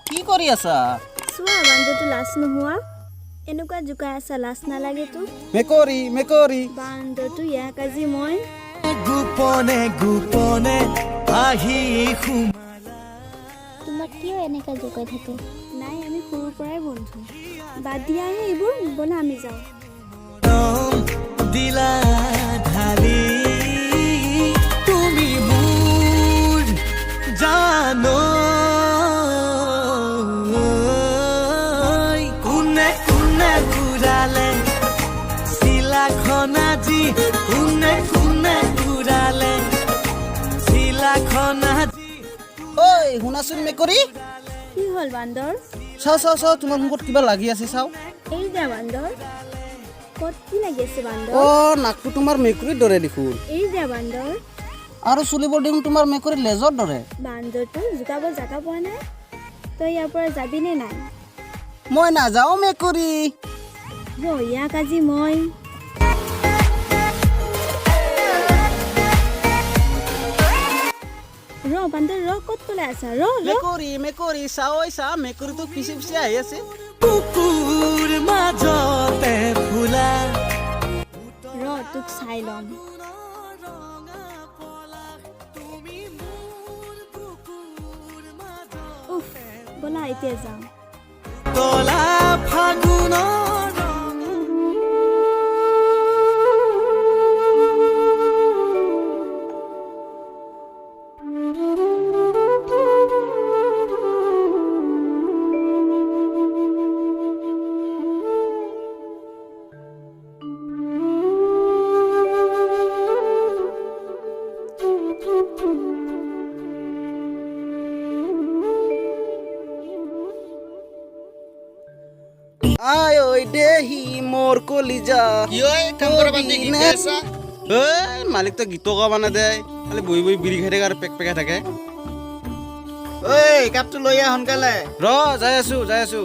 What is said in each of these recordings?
কি কৰি আছা? চোৱা বান্দৰটো লাজ নোহোৱা এনেকুৱা জোকাই আছা লাজ নালাগে তো মেকৰি মেকৰি বান্দৰটো ইয়াক আজি মই গোপনে গোপনে হাহি তোমাক কিয় এনেকা জোকাই থাকে নাই আমি সৰুৰ পৰাই বন্ধু বাদ দিয়াহে এইবোৰ ব'লা আমি যাওঁ দিলা ঢালি তুমি মোৰ জানো ঐ শুনাচোন মেকৰি কি হ'ল বান্দৰ চাও তোমাৰ মুখত কিবা লাগি আছে চাও এই যা বান্দৰ ক'ত কি লাগি আছে বান্দৰ নাকটো তোমাৰ মেকুৰীৰ দৰে দেখোন এই যা বান্দৰ আৰু চুলিবোৰ দেখোন তোমাৰ মেকুৰীৰ লেজৰ দৰে বান্দৰটো জোকাব জাগা পোৱা নাই তই ইয়াৰ পৰা যাবি নে নাই মই নাযাওঁ মেকুৰী ইয়াক আজি মই বান্দৰ ক'ত পলাই আছা মেকুৰী চা মেকুৰীটো পিছে পিছে আহি আছে কুকুৰ মাজতে ফুলা তোক চাই ল'ম ব'লা এতিয়া যাওঁ তলা ফাগুনৰ আয় ঐ দেহি মোৰ কলিজা কি হয় কাম কৰা বাদ দি কি কৰি আছা মালিক তো গীত গাব নেদে খালি বহি বহি বিড়ি খাই থাকে আৰু পেক পেকাই থাকে ঐ কাপটো লৈ আহ সোনকালে যাই আছো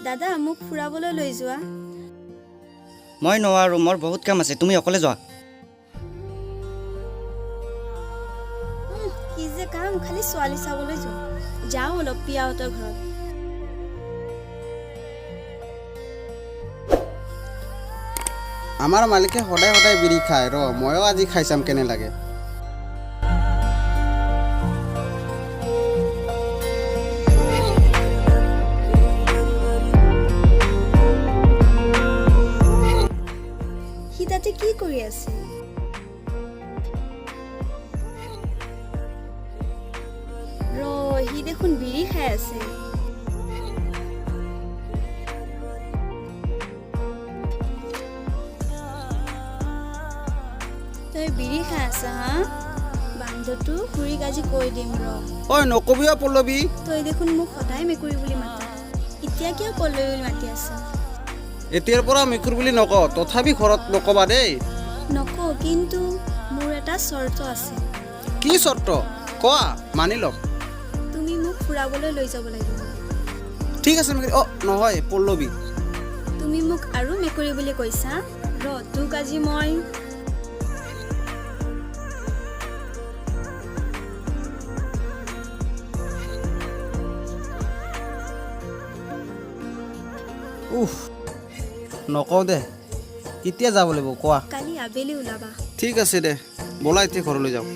দাদা মোক ফুৰাবলৈ লৈ যোৱা মই নোৱাৰো মোৰ বহুত কাম আছে তুমি অকলে যোৱা কি যে কাম খালি ছোৱালী চাবলৈ যোৱা যাওঁ অলপ পিয়াহঁতৰ ঘৰত আমাৰ মালিকে সদায় সদায় বিড়ি খায় ময়ো আজি খাই চাম কেনে লাগে কি কৰি আছে সি দেখোন বিড়ি খাই আছে তই বিড়ি খাই আছা হা বান্দৰটো খুৰীক আজি কৈ দিম নকবি পল্লৱী তই দেখোন মোক সদায় মেকুৰী বুলি মাতা এতিয়া কিয় পল্লৱী বুলি মাতি আছা এতিয়াৰ পৰা মেকুৰী বুলি নকওঁ তথাপি ঘৰত নকবা দেই নকওঁ কিন্তু মোৰ এটা চৰ্ত আছে কি চৰ্ত কোৱা মানি লম তুমি মোক ফুৰাবলৈ লৈ যাব লাগিব ঠিক আছে মেকুৰী নহয় পল্লৱী তুমি মোক আৰু মেকুৰী বুলি কৈছা তোক আজি মই নকওঁ দে কেতিয়া যাব লাগিব কোৱা কালি আবেলি ওলাবা ঠিক আছে দে ব'লা এতিয়া ঘৰলৈ যাওঁ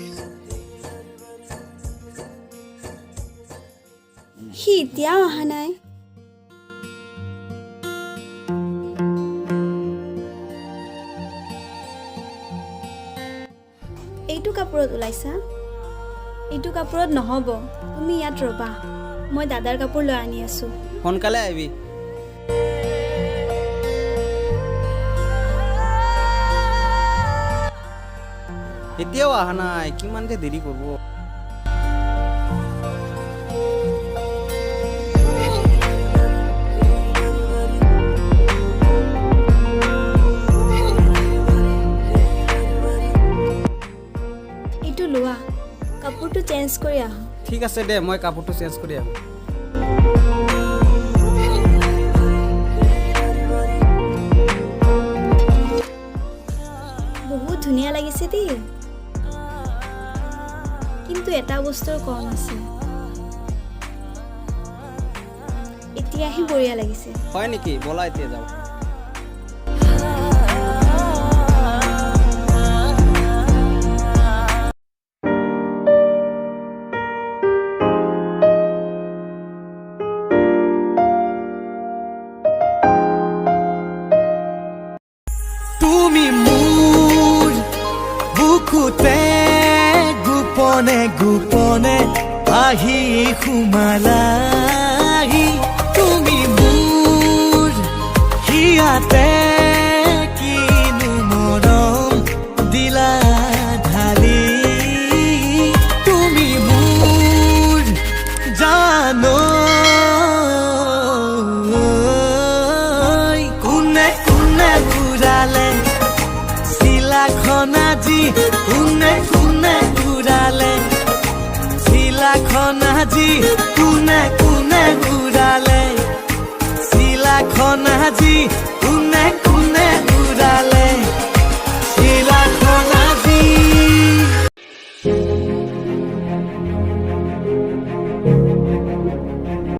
সি এতিয়াও অহা নাই এইটো কাপোৰত ওলাইছা এইটো কাপোৰত নহ'ব তুমি ইয়াত ৰ'বা মই দাদাৰ কাপোৰ লৈ আনি আছো সোনকালে আহিবি এতিয়াও অহা নাই কিমান যে দেৰি কৰিব এইটো লোৱা কাপোৰটো চেঞ্জ কৰি আহা ঠিক আছে দে মই কাপোৰটো চেঞ্জ কৰি আহোঁ বহুত ধুনীয়া লাগিছে দেই কিন্তু এটা বস্তুৰ কম আছে এতিয়াহে বঢ়িয়া লাগিছে হয় নেকি বলা এতিয়া যাওঁ তুমি মোৰ বুকুতে গোপনে গোপনে আহি সোমালাহি তুমি মোৰ হিয়াতে কিনো মৰম দিলা ঢালি তুমি মোৰ জানো কোনে কোনে ঘূৰালে চিলাখন আজি কোনে কোনে ঘূৰালে চিলাখন আজি